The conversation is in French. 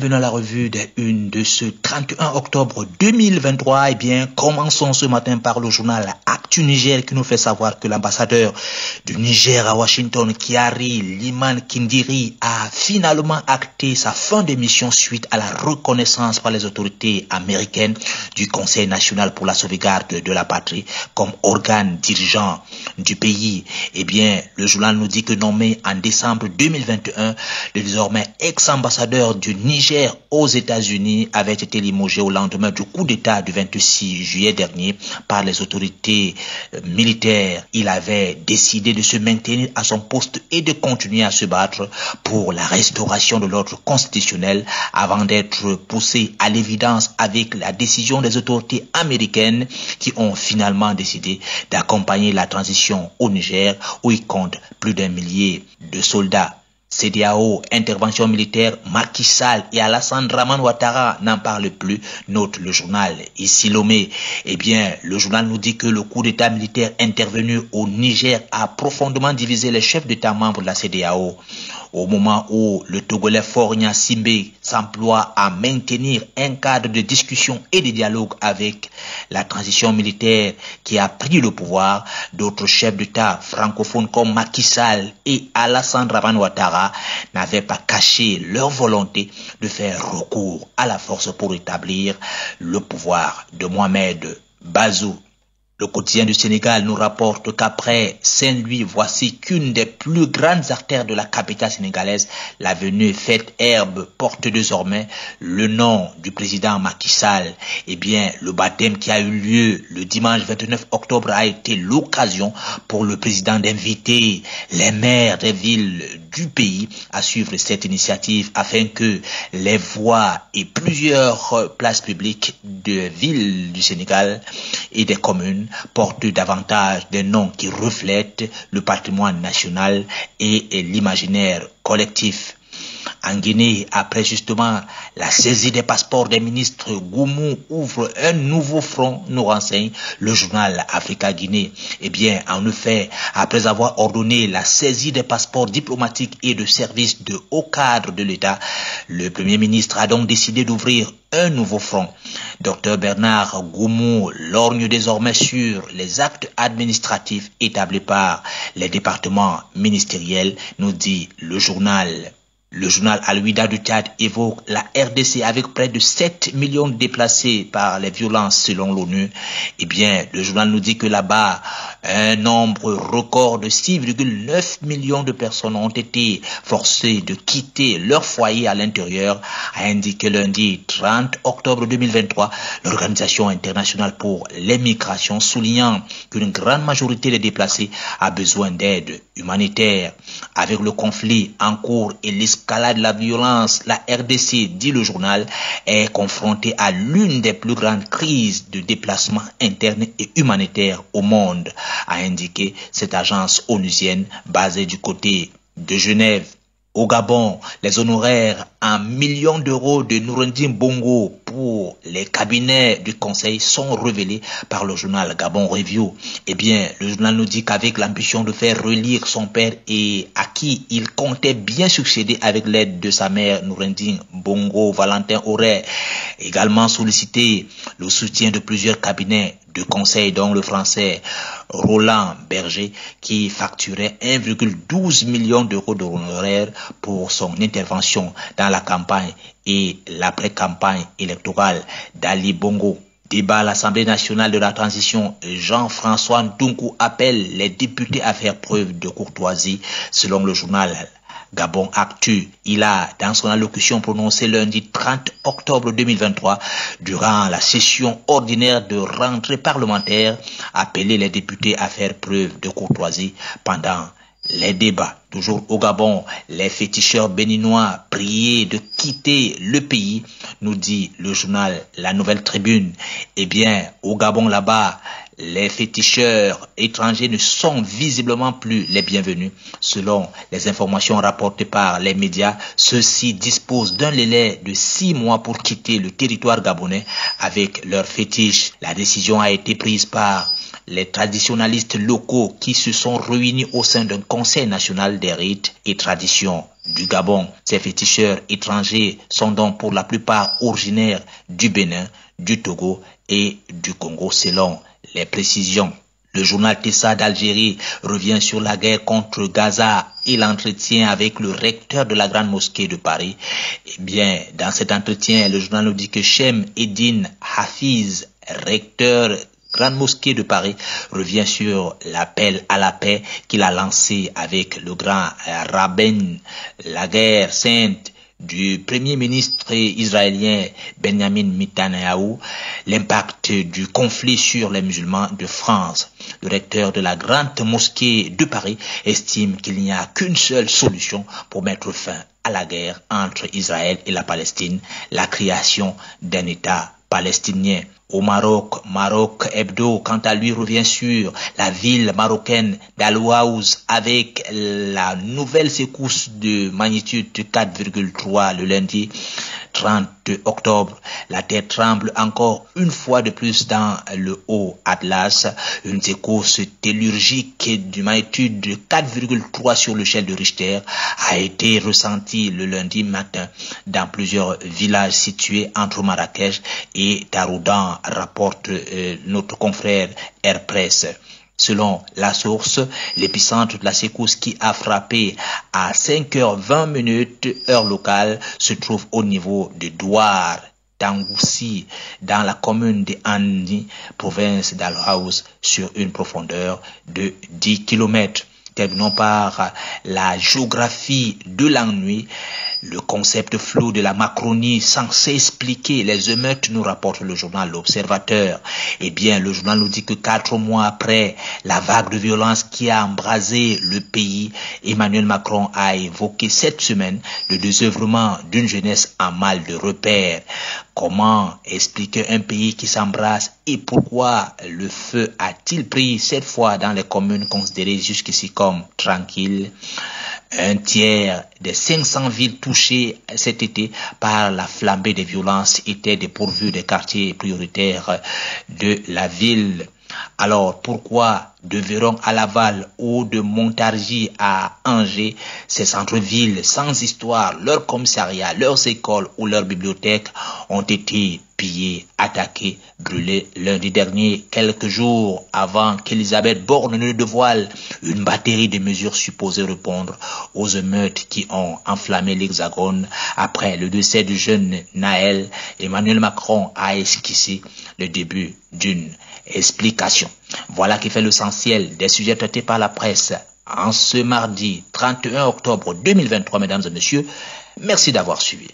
bienvenue à la revue des Unes de ce 31 octobre 2023. Eh bien, commençons ce matin par le journal Actu Niger qui nous fait savoir que l'ambassadeur du Niger à Washington, Kiari Liman Kindiri, a finalement acté sa fin de mission suite à la reconnaissance par les autorités américaines du Conseil national pour la sauvegarde de la patrie comme organe dirigeant du pays. Eh bien, le journal nous dit que nommé en décembre 2021, le désormais ex-ambassadeur du Niger aux États-Unis avait été limogé au lendemain du coup d'État du 26 juillet dernier par les autorités militaires. Il avait décidé de se maintenir à son poste et de continuer à se battre pour la restauration de l'ordre constitutionnel avant d'être poussé à l'évidence avec la décision des autorités américaines qui ont finalement décidé d'accompagner la transition au Niger où il compte plus d'1 millier de soldats. CEDEAO, intervention militaire, Macky Sall et Alassane Dramane Ouattara n'en parlent plus, note le journal ici Lomé. Eh bien, le journal nous dit que le coup d'état militaire intervenu au Niger a profondément divisé les chefs d'état membres de la CEDEAO. Au moment où le Togolais Faure Gnassingbé s'emploie à maintenir un cadre de discussion et de dialogue avec la transition militaire qui a pris le pouvoir, d'autres chefs d'État francophones comme Macky Sall et Alassane Dramane Ouattara n'avaient pas caché leur volonté de faire recours à la force pour établir le pouvoir de Mohamed Bazoum. Le quotidien du Sénégal nous rapporte qu'après Saint-Louis, voici qu'une des plus grandes artères de la capitale sénégalaise, l'avenue Faidherbe, porte désormais le nom du président Macky Sall. Eh bien, le baptême qui a eu lieu le dimanche 29 octobre a été l'occasion pour le président d'inviter les maires des villes du pays à suivre cette initiative afin que les voies et plusieurs places publiques de villes du Sénégal et des communes portent davantage des noms qui reflètent le patrimoine national et l'imaginaire collectif. En Guinée, après justement la saisie des passeports des ministres, Goumou ouvre un nouveau front, nous renseigne le journal Africa Guinée. Eh bien, en effet, après avoir ordonné la saisie des passeports diplomatiques et de services de haut cadre de l'État, le Premier ministre a donc décidé d'ouvrir un nouveau front. Dr Bernard Goumou lorgne désormais sur les actes administratifs établis par les départements ministériels, nous dit le journal. Le journal Al-Wida du Tchad évoque la RDC avec près de 7 millions de déplacés par les violences selon l'ONU. Eh bien, le journal nous dit que là-bas, un nombre record de 6,9 millions de personnes ont été forcées de quitter leur foyer à l'intérieur, a indiqué lundi 30 octobre 2023 l'Organisation internationale pour les migrations, soulignant qu'une grande majorité des déplacés a besoin d'aide humanitaire. Avec le conflit en cours et l'escalade de la violence, la RDC, dit le journal, est confrontée à l'une des plus grandes crises de déplacement interne et humanitaire au monde, a indiqué cette agence onusienne basée du côté de Genève. Au Gabon, les honoraires en millions d'euros de Noureddin Bongo pour les cabinets du conseil sont révélés par le journal Gabon Review. Eh bien, le journal nous dit qu'avec l'ambition de faire relire son père et à qui il comptait bien succéder avec l'aide de sa mère Noureddin Bongo, Valentin aurait également sollicité le soutien de plusieurs cabinets de conseil, dont le français Roland Berger, qui facturait 1,12 million d'euros d'honoraires pour son intervention dans la campagne et l'après-campagne électorale d'Ali Bongo. Débat à l'Assemblée nationale de la transition, Jean-François Ntunku appelle les députés à faire preuve de courtoisie, selon le journal Gabon Actu. Il a, dans son allocution prononcée lundi 30 octobre 2023, durant la session ordinaire de rentrée parlementaire, appelé les députés à faire preuve de courtoisie pendant les débats. Toujours au Gabon, les féticheurs béninois priés de quitter le pays, nous dit le journal La Nouvelle Tribune. Eh bien, au Gabon là-bas, les féticheurs étrangers ne sont visiblement plus les bienvenus. Selon les informations rapportées par les médias, ceux-ci disposent d'un délai de 6 mois pour quitter le territoire gabonais avec leurs fétiches. La décision a été prise par les traditionalistes locaux qui se sont réunis au sein d'un conseil national des rites et traditions du Gabon. Ces féticheurs étrangers sont donc pour la plupart originaires du Bénin, du Togo et du Congo selon les précisions. Le journal Tessa d'Algérie revient sur la guerre contre Gaza et l'entretien avec le recteur de la Grande Mosquée de Paris. Eh bien, dans cet entretien, le journal nous dit que Chem Eddine Hafiz, recteur Grande Mosquée de Paris, revient sur l'appel à la paix qu'il a lancé avec le grand rabbin, la guerre sainte du premier ministre israélien Benjamin Netanyahu, l'impact du conflit sur les musulmans de France. Le recteur de la Grande Mosquée de Paris estime qu'il n'y a qu'une seule solution pour mettre fin à la guerre entre Israël et la Palestine, la création d'un État palestinien. Au Maroc, Maroc Hebdo, quant à lui, revient sur la ville marocaine d'Al-Waouz avec la nouvelle secousse de magnitude 4,3 le lundi 30 octobre. La terre tremble encore une fois de plus dans le Haut-Atlas. Une secousse tellurgique de magnitude de 4,3 sur l'échelle de Richter a été ressentie le lundi matin dans plusieurs villages situés entre Marrakech et Taroudan, rapporte notre confrère Air Press. Selon la source, l'épicentre de la secousse qui a frappé à 5h20 heure locale se trouve au niveau de Douar, Tangoussi, dans la commune de Andi, province d'Al-Haouz, sur une profondeur de 10 km. Terminons par la géographie de l'ennui. Le concept flou de la Macronie censé expliquer les émeutes, nous rapporte le journal L'Observateur. Eh bien, le journal nous dit que 4 mois après la vague de violence qui a embrasé le pays, Emmanuel Macron a évoqué cette semaine le désœuvrement d'une jeunesse en mal de repère. Comment expliquer un pays qui s'embrasse et pourquoi le feu a-t-il pris cette fois dans les communes considérées jusqu'ici comme tranquilles? Un tiers des 500 villes touchées cet été par la flambée des violences étaient dépourvues des quartiers prioritaires de la ville. Alors pourquoi de Véron à Laval ou de Montargis à Angers, ces centres-villes sans histoire, leurs commissariats, leurs écoles ou leurs bibliothèques ont été pillés, attaqués, brûlés lundi dernier, quelques jours avant qu'Elisabeth Borne ne dévoile une batterie de mesures supposées répondre aux émeutes qui ont enflammé l'Hexagone. Après le décès du jeune Naël, Emmanuel Macron a esquissé le début d'une explication. Voilà qui fait l'essentiel des sujets traités par la presse en ce mardi 31 octobre 2023, mesdames et messieurs. Merci d'avoir suivi.